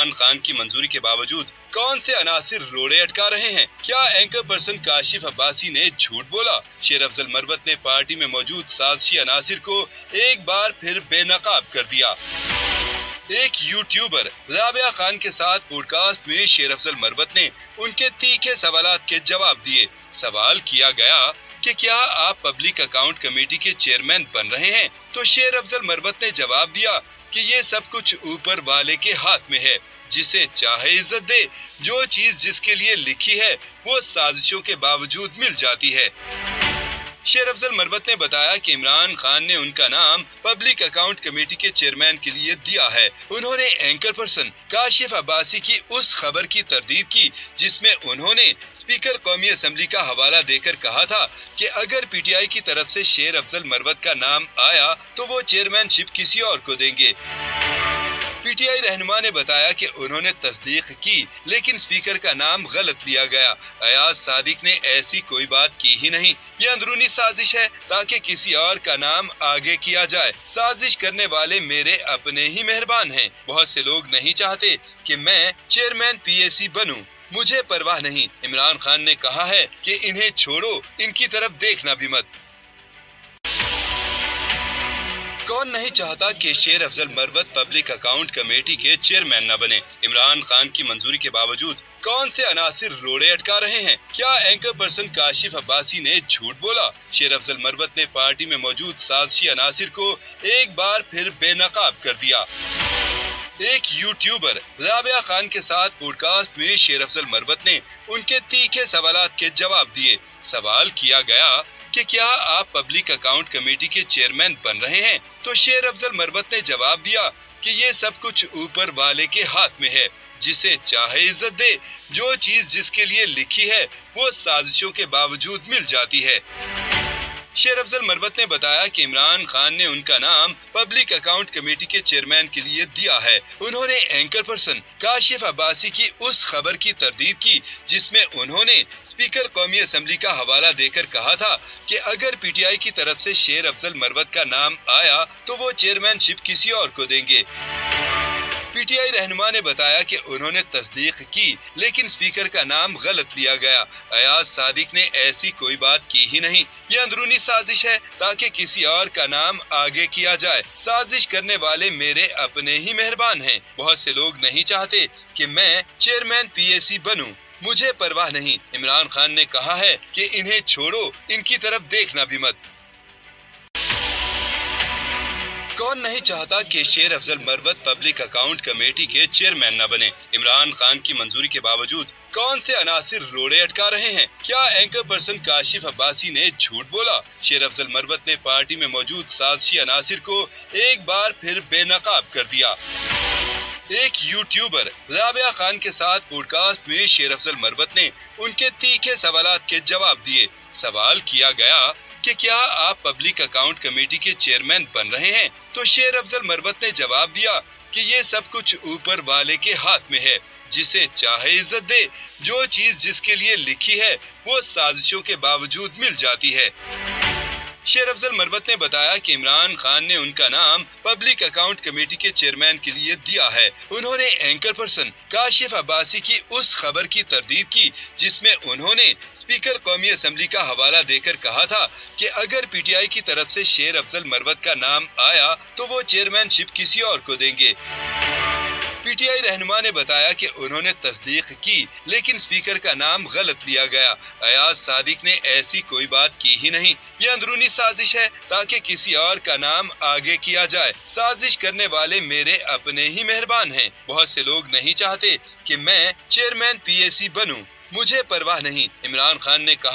इमरान खान की मंजूरी के बावजूद कौन से अनासिर रोड़े अटका रहे हैं? क्या एंकर पर्सन काशिफ अब्बासी ने झूठ बोला? शेर अफजल मरवत ने पार्टी में मौजूद साजिशी अनासिर को एक बार फिर बेनकाब कर दिया। एक यूट्यूबर राबिया खान के साथ पॉडकास्ट में शेर अफजल मरवत ने उनके तीखे सवालात के जवाब दिए। सवाल किया गया कि क्या आप पब्लिक अकाउंट कमेटी के चेयरमैन बन रहे हैं? तो शेर अफजल मरवत ने जवाब दिया कि ये सब कुछ ऊपर वाले के हाथ में है, जिसे चाहे इज्जत दे। जो चीज जिसके लिए लिखी है वो साजिशों के बावजूद मिल जाती है। शेर अफजल मरवत ने बताया कि इमरान खान ने उनका नाम पब्लिक अकाउंट कमेटी के चेयरमैन के लिए दिया है। उन्होंने एंकर पर्सन काशिफ अब्बासी की उस खबर की तरदीद की जिसमें उन्होंने स्पीकर कौमी असेंबली का हवाला देकर कहा था कि अगर पीटीआई की तरफ से शेर अफजल मरवत का नाम आया तो वो चेयरमैनशिप किसी और को देंगे। पीटीआई रहनुमा ने बताया कि उन्होंने तस्दीक की, लेकिन स्पीकर का नाम गलत लिया गया। अयाज सादिक ने ऐसी कोई बात की ही नहीं। ये अंदरूनी साजिश है ताकि किसी और का नाम आगे किया जाए। साजिश करने वाले मेरे अपने ही मेहरबान हैं। बहुत से लोग नहीं चाहते कि मैं चेयरमैन पीएसी बनूं। मुझे परवाह नहीं। इमरान खान ने कहा है कि इन्हें छोड़ो, इनकी तरफ देखना भी मत। कौन नहीं चाहता कि शेर Afzal Marwat public account committee के चेयरमैन न बने? इमरान खान की मंजूरी के बावजूद कौन से अनासिर रोड़े अटका रहे हैं? क्या एंकर पर्सन काशिफ अब्बासी ने झूठ बोला? शेर अफजल मरवत ने पार्टी में मौजूद साजिशी अनासिर को एक बार फिर बेनकाब कर दिया। एक यूट्यूबर राबिया खान के साथ पॉडकास्ट में शेर अफजल मरवत ने उनके तीखे सवालात के जवाब दिए। सवाल किया गया कि क्या आप पब्लिक अकाउंट कमेटी के चेयरमैन बन रहे हैं? तो शेर अफजल मरवत ने जवाब दिया कि ये सब कुछ ऊपर वाले के हाथ में है, जिसे चाहे इज्जत दे। जो चीज जिसके लिए लिखी है वो साजिशों के बावजूद मिल जाती है। शेर अफजल मरवत ने बताया कि इमरान खान ने उनका नाम पब्लिक अकाउंट कमेटी के चेयरमैन के लिए दिया है। उन्होंने एंकर पर्सन काशिफ अब्बासी की उस खबर की तरदीद की जिसमें उन्होंने स्पीकर कौमी असेंबली का हवाला देकर कहा था कि अगर पीटीआई की तरफ से शेर अफजल मरवत का नाम आया तो वो चेयरमैनशिप किसी और को देंगे। पीटीआई रहनुमा ने बताया कि उन्होंने तस्दीक की, लेकिन स्पीकर का नाम गलत लिया गया। अयाज सादिक ने ऐसी कोई बात की ही नहीं। ये अंदरूनी साजिश है ताकि किसी और का नाम आगे किया जाए। साजिश करने वाले मेरे अपने ही मेहरबान हैं। बहुत से लोग नहीं चाहते कि मैं चेयरमैन पीएसी बनूं। मुझे परवाह नहीं। इमरान खान ने कहा है कि इन्हें छोड़ो, इनकी तरफ देखना भी मत। कौन नहीं चाहता कि शेर Afzal Marwat public account committee के चेयरमैन न बने? इमरान खान की मंजूरी के बावजूद कौन से अनासिर रोड़े अटका रहे हैं? क्या एंकर पर्सन काशिफ अब्बासी ने झूठ बोला? शेर अफजल मरवत ने पार्टी में मौजूद साजिशी अनासिर को एक बार फिर बेनकाब कर दिया। एक यूट्यूबर राबिया खान के साथ पॉडकास्ट में शेर अफजल मरवत ने उनके तीखे सवालात के जवाब दिए। सवाल किया गया कि क्या आप पब्लिक अकाउंट कमेटी के चेयरमैन बन रहे हैं? तो शेर अफजल मरवत ने जवाब दिया कि ये सब कुछ ऊपर वाले के हाथ में है, जिसे चाहे इज्जत दे। जो चीज जिसके लिए लिखी है वो साजिशों के बावजूद मिल जाती है। शेर अफजल मरवत ने बताया कि इमरान खान ने उनका नाम पब्लिक अकाउंट कमेटी के चेयरमैन के लिए दिया है। उन्होंने एंकर पर्सन काशिफ अब्बासी की उस खबर की तरदीद की जिसमें उन्होंने स्पीकर कौमी असेंबली का हवाला देकर कहा था कि अगर पीटीआई की तरफ से शेर अफजल मरवत का नाम आया तो वो चेयरमैनशिप किसी और को देंगे। पीटीआई रहनुमा ने बताया कि उन्होंने तस्दीक की, लेकिन स्पीकर का नाम गलत लिया गया। अयाज सादिक ने ऐसी कोई बात की ही नहीं। ये अंदरूनी साजिश है ताकि किसी और का नाम आगे किया जाए। साजिश करने वाले मेरे अपने ही मेहरबान हैं। बहुत से लोग नहीं चाहते कि मैं चेयरमैन पीएसी बनूं। मुझे परवाह नहीं। इमरान खान ने कहा